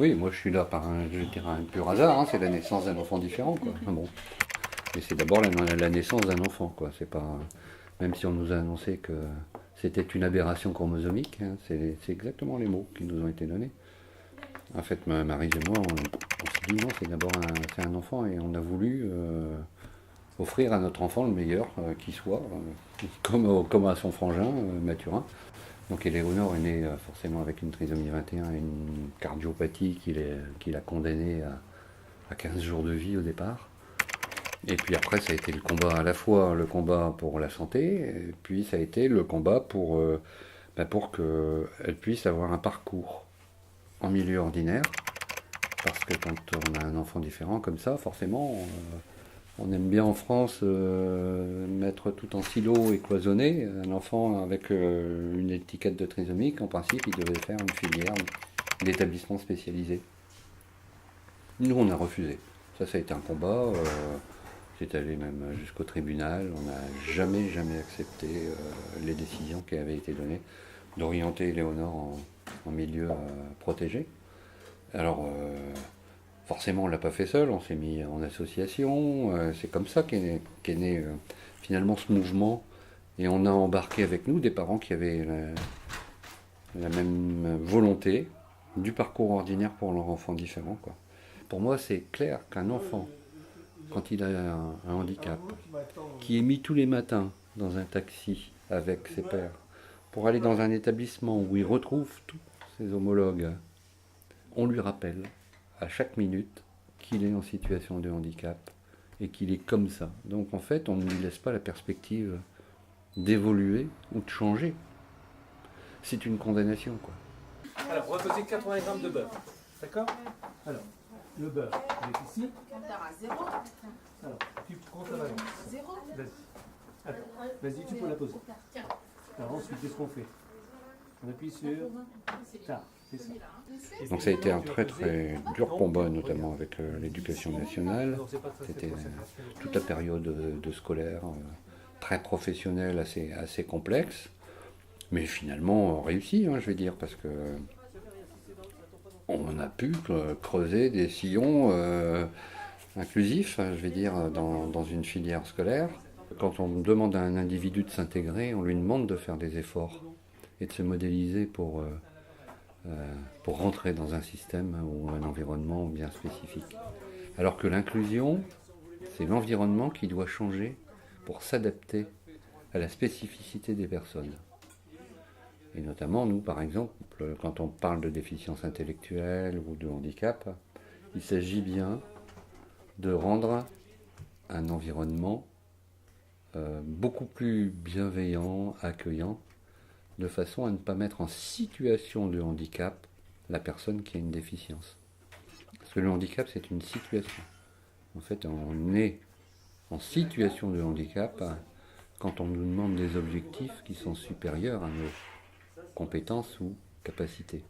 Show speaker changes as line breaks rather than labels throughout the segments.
Oui, moi je suis là par je dirais un pur hasard, hein, c'est la naissance d'un enfant différent, quoi. Ah bon. Mais c'est d'abord la naissance d'un enfant, quoi. C'est pas, même si on nous a annoncé que c'était une aberration chromosomique, hein, c'est exactement les mots qui nous ont été donnés. En fait, Marie et moi, on s'est dit non, c'est d'abord c'est un enfant et on a voulu offrir à notre enfant le meilleur qui soit, comme à son frangin, Mathurin. Donc Éléonore est née forcément avec une trisomie 21 et une cardiopathie qui l'a condamnée à 15 jours de vie au départ. Et puis après, ça a été le combat, à la fois le combat pour la santé, et puis ça a été le combat pour qu'elle puisse avoir un parcours en milieu ordinaire. Parce que quand on a un enfant différent comme ça, forcément, on aime bien en France mettre tout en silo et cloisonner. Un enfant avec une étiquette de trisomique, en principe, il devait faire une filière d'établissement spécialisé. Nous, on a refusé. Ça a été un combat. C'est allé même jusqu'au tribunal. On n'a jamais accepté les décisions qui avaient été données d'orienter Éléonore en milieu protégé. Alors, forcément, on ne l'a pas fait seul, on s'est mis en association. C'est comme ça qu'est né finalement ce mouvement. Et on a embarqué avec nous des parents qui avaient la même volonté du parcours ordinaire pour leur enfant différent, quoi. Pour moi, c'est clair qu'un enfant, quand il a un handicap, qui est mis tous les matins dans un taxi avec ses pairs, pour aller dans un établissement où il retrouve tous ses homologues, on lui rappelle à chaque minute qu'il est en situation de handicap et qu'il est comme ça. Donc en fait, on ne lui laisse pas la perspective d'évoluer ou de changer. C'est une condamnation, quoi.
Alors, on va peser 80 grammes de beurre. D'accord? Alors, le beurre, il est ici. Alors, tu prends ta balance. Vas-y. Attends, vas-y, tu peux la poser. Alors ensuite, qu'est-ce qu'on fait? On appuie sur ça.
Donc ça a été un très dur combat, notamment avec l'éducation nationale. C'était toute la période de scolaire très professionnelle, assez complexe. Mais finalement réussi, hein, je vais dire, parce que on a pu creuser des sillons inclusifs, je vais dire, dans une filière scolaire. Quand on demande à un individu de s'intégrer, on lui demande de faire des efforts et de se modéliser pour rentrer dans un système ou un environnement bien spécifique. Alors que l'inclusion, c'est l'environnement qui doit changer pour s'adapter à la spécificité des personnes. Et notamment, nous, par exemple, quand on parle de déficience intellectuelle ou de handicap, il s'agit bien de rendre un environnement beaucoup plus bienveillant, accueillant, de façon à ne pas mettre en situation de handicap la personne qui a une déficience. Parce que le handicap, c'est une situation. En fait, on est en situation de handicap quand on nous demande des objectifs qui sont supérieurs à nos compétences ou capacités.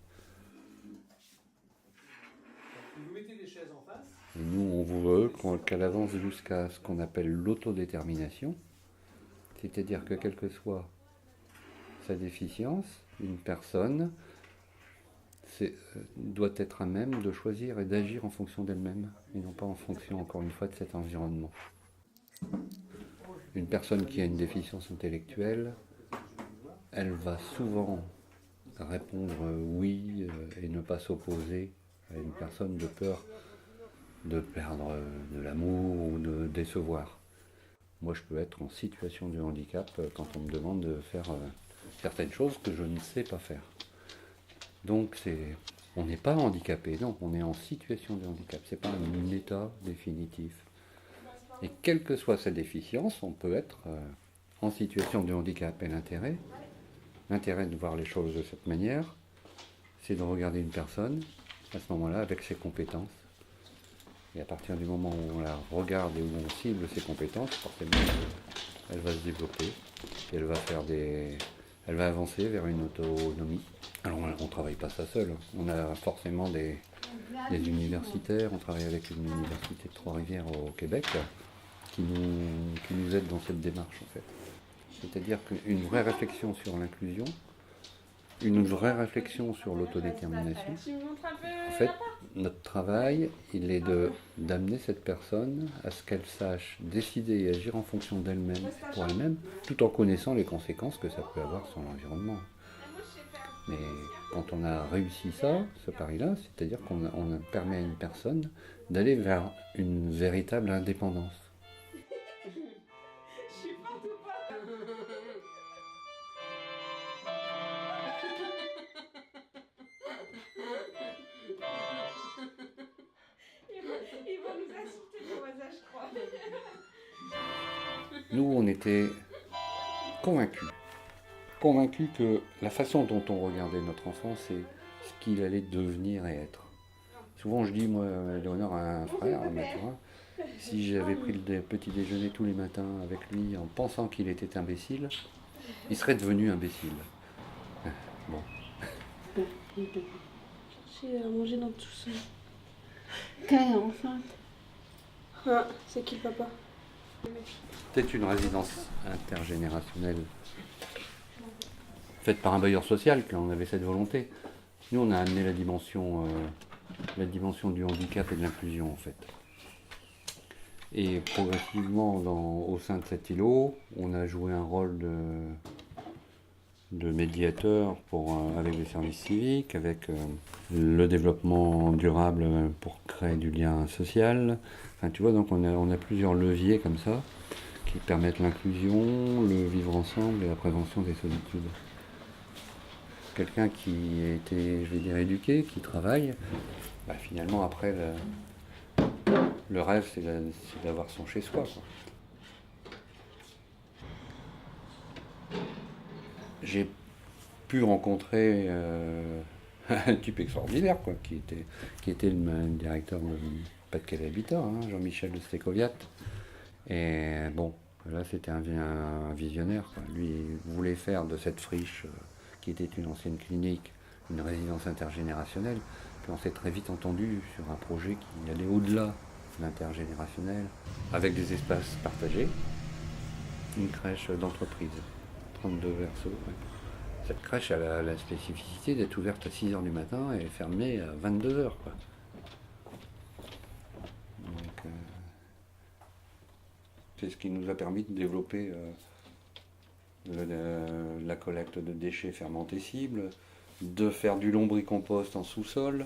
Et nous, on veut qu'elle avance jusqu'à ce qu'on appelle l'autodétermination, c'est-à-dire que quelle que soit sa déficience, une personne doit être à même de choisir et d'agir en fonction d'elle-même, et non pas en fonction, encore une fois, de cet environnement. Une personne qui a une déficience intellectuelle, elle va souvent répondre oui et ne pas s'opposer à une personne de peur de perdre de l'amour ou de décevoir. Moi, je peux être en situation de handicap quand on me demande de faire certaines choses que je ne sais pas faire. Donc, on n'est pas handicapé, non, on est en situation de handicap. Ce n'est pas un état définitif. Et quelle que soit sa déficience, on peut être en situation de handicap. Et l'intérêt de voir les choses de cette manière, c'est de regarder une personne, à ce moment-là, avec ses compétences. Et à partir du moment où on la regarde et où on cible ses compétences, forcément, elle va se développer. Et elle va avancer vers une autonomie. Alors on ne travaille pas ça seul. On a forcément des universitaires. On travaille avec une université de Trois-Rivières au Québec qui nous aide dans cette démarche, en fait. C'est-à-dire qu'une vraie réflexion sur l'inclusion, une vraie réflexion sur l'autodétermination, en fait, notre travail, il est d'amener cette personne à ce qu'elle sache décider et agir en fonction d'elle-même, pour elle-même, tout en connaissant les conséquences que ça peut avoir sur l'environnement. Mais quand on a réussi ça, ce pari-là, c'est-à-dire qu'on permet à une personne d'aller vers une véritable indépendance.
Ils vont nous insulter, nos voisins, je crois.
Nous, on était convaincus que la façon dont on regardait notre enfant, c'est ce qu'il allait devenir et être. Souvent, je dis, moi, Léonard a un frère, un matin, si j'avais pris le petit déjeuner tous les matins avec lui en pensant qu'il était imbécile, il serait devenu imbécile. Bon.
Chercher à manger dans tout ça.
Quand elle est enceinte.
Ah, c'est qui le papa?
Peut-être une résidence intergénérationnelle faite par un bailleur social qui en avait cette volonté. Nous, on a amené la dimension du handicap et de l'inclusion, en fait. Et progressivement, au sein de cet îlot, on a joué un rôle de médiateur avec les services civiques, avec le développement durable pour créer du lien social. Enfin, tu vois, donc on a plusieurs leviers comme ça qui permettent l'inclusion, le vivre ensemble et la prévention des solitudes. Quelqu'un qui a été, je vais dire, éduqué, qui travaille, bah, finalement après le rêve c'est d'avoir son chez-soi, quoi. J'ai pu rencontrer un type extraordinaire, quoi, qui était le directeur de Pas-de-Calais Habitat, hein, Jean-Michel de Stécoviat. Et bon, là c'était un visionnaire, quoi. Lui, il voulait faire de cette friche, qui était une ancienne clinique, une résidence intergénérationnelle. Puis on s'est très vite entendu sur un projet qui allait au-delà de l'intergénérationnel, avec des espaces partagés, une crèche d'entreprise, 32 versos. Ouais. Cette crèche a la spécificité d'être ouverte à 6h du matin et fermée à 22h, quoi. Donc, c'est ce qui nous a permis de développer la collecte de déchets fermentescibles, de faire du lombricompost en sous-sol.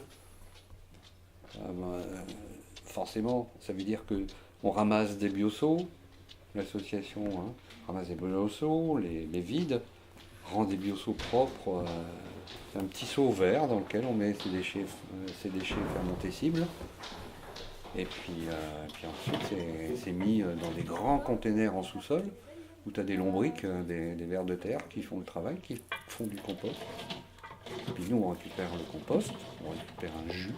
Forcément, ça veut dire qu'on ramasse des bioseaux, l'association ramasse des bioseaux, les vide, rend des bioseaux propres, un petit seau vert dans lequel on met ces déchets fermentescibles. Et puis ensuite, c'est mis dans des grands containers en sous-sol, où tu as des lombriques, des vers de terre qui font le travail, qui font du compost. Et puis nous, on récupère le compost, on récupère un jus,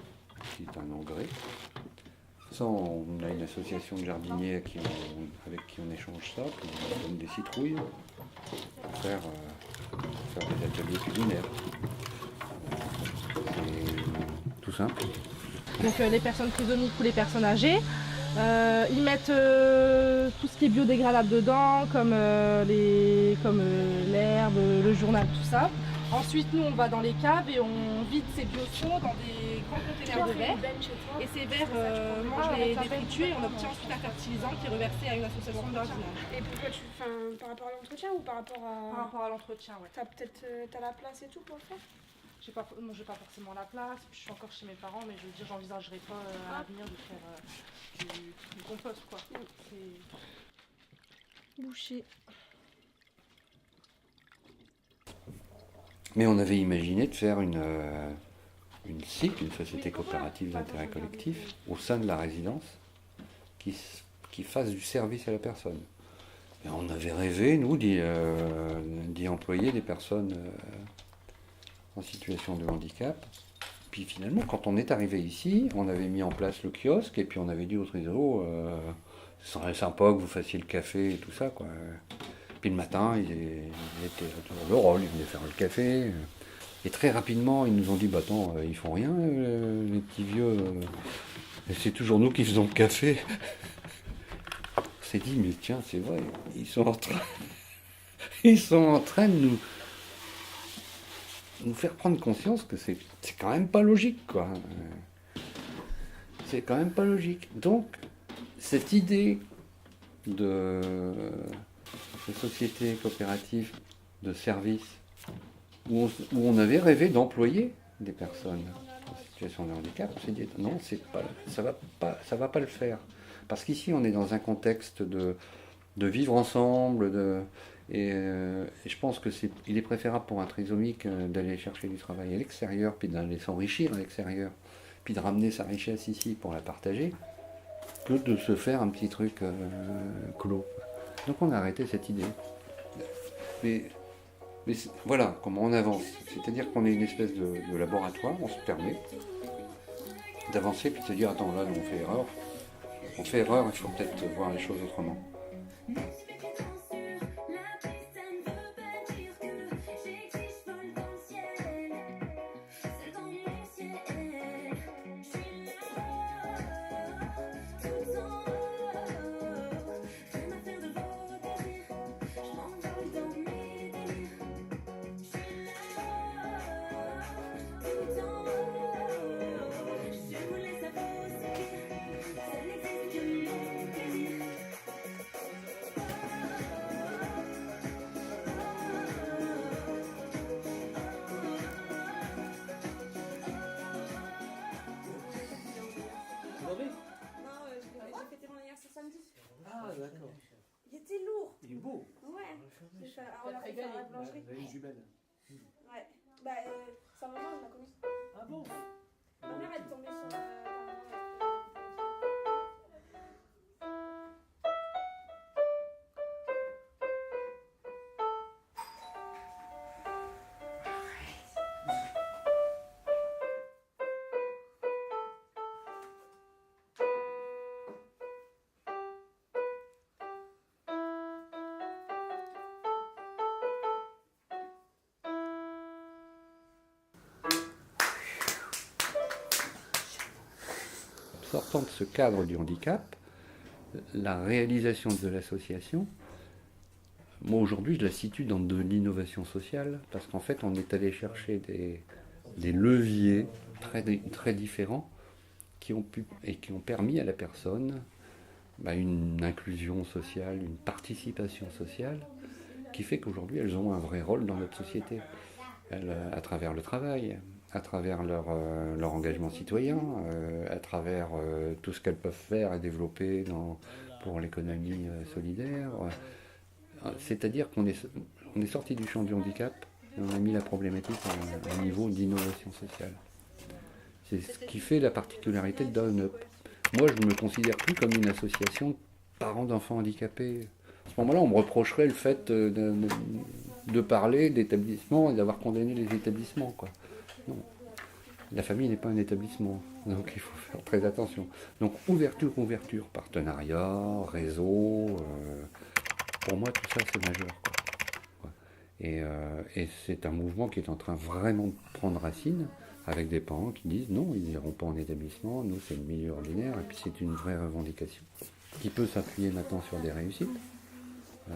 qui est un engrais. Ça, on a une association de jardiniers avec qui on échange ça, puis on donne des citrouilles pour faire des ateliers culinaires. C'est tout simple.
Donc les personnes trisomiques ou les personnes âgées, ils mettent tout ce qui est biodégradable dedans, comme l'herbe, le journal, tout ça. Ensuite, nous, on va dans les caves et on vide ces biossons dans des grands containers de verre. Et ces verres mangent les détritus et on obtient ensuite un fertilisant qui est reversé à une association de jardinage.
Et pourquoi par rapport à l'entretien ou par rapport à...
Par rapport à l'entretien, ouais.
T'as la place et tout pour le faire?
J'ai pas forcément la place, puis je suis encore chez mes parents, mais je veux dire, j'envisagerai pas à l'avenir de faire du compost, quoi. C'est
Boucher.
Mais on avait imaginé de faire une SIC, une société coopérative d'intérêt collectif, au sein de la résidence, qui fasse du service à la personne. Et on avait rêvé, nous, d'y employer des personnes en situation de handicap. Puis finalement, quand on est arrivé ici, on avait mis en place le kiosque, et puis on avait dit au trésor, ce serait sympa que vous fassiez le café et tout ça, quoi. Puis le matin, ils étaient autour de rôle, ils venaient faire le café. Et très rapidement, ils nous ont dit, bah attends, ils font rien, les petits vieux. Et c'est toujours nous qui faisons le café. On s'est dit, mais tiens, c'est vrai, ils sont en train de nous faire prendre conscience que c'est quand même pas logique, quoi. C'est quand même pas logique. Donc, cette idée de société coopérative de services où on avait rêvé d'employer des personnes en situation de handicap, on s'est dit non, ça va pas le faire. Parce qu'ici, on est dans un contexte de vivre ensemble, et je pense qu'il est préférable pour un trisomique d'aller chercher du travail à l'extérieur, puis d'aller s'enrichir à l'extérieur, puis de ramener sa richesse ici pour la partager, que de se faire un petit truc clos. Donc on a arrêté cette idée. Mais voilà comment on avance. C'est-à-dire qu'on est une espèce de laboratoire, on se permet d'avancer, puis de se dire, attends, là, on fait erreur. On fait erreur, il faut peut-être voir les choses autrement.
Ah, d'accord.
Il était lourd.
Il est beau.
Ouais. On l'a fait faire à la boulangerie.
Vous avez une jumelle.
Ouais. Bah, sa maman, elle l'a commis.
Ah bon?
Ma mère, elle est tombée sur
Sortant de ce cadre du handicap, la réalisation de l'association, moi aujourd'hui je la situe dans de l'innovation sociale, parce qu'en fait on est allé chercher des leviers très différents qui ont permis à la personne une inclusion sociale, une participation sociale, qui fait qu'aujourd'hui elles ont un vrai rôle dans notre société, à travers le travail, à travers leur engagement citoyen, à travers tout ce qu'elles peuvent faire et développer pour l'économie solidaire. C'est-à-dire qu'on est sorti du champ du handicap et on a mis la problématique à un niveau d'innovation sociale. C'est ce qui fait la particularité de Down Up. Moi, je ne me considère plus comme une association de parents d'enfants handicapés. À ce moment-là, on me reprocherait le fait de parler d'établissements et d'avoir condamné les établissements, quoi. Non. La famille n'est pas un établissement, donc il faut faire très attention. Donc ouverture, partenariat, réseau, pour moi tout ça c'est majeur, quoi. Et c'est un mouvement qui est en train vraiment de prendre racine, avec des parents qui disent non, ils n'iront pas en établissement, nous c'est le milieu ordinaire, et puis c'est une vraie revendication, qui peut s'appuyer maintenant sur des réussites.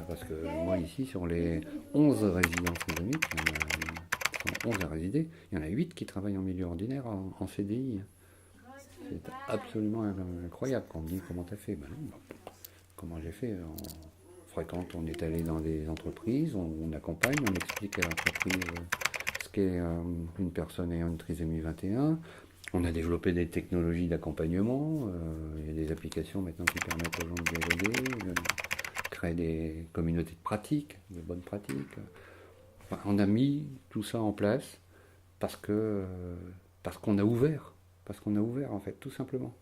Parce que moi ici, sur les 11 résidents trisomiques, il y en a 11 à résider, il y en a 8 qui travaillent en milieu ordinaire en CDI. C'est absolument incroyable quand on me dit comment tu as fait. Ben non, comment j'ai fait? On est allé dans des entreprises, on accompagne, on explique à l'entreprise ce qu'est une personne ayant une trisomie 21. On a développé des technologies d'accompagnement, il y a des applications maintenant qui permettent aux gens de dialoguer, créer des communautés de pratiques, de bonnes pratiques. Enfin, on a mis tout ça en place parce qu'on a ouvert en fait, tout simplement.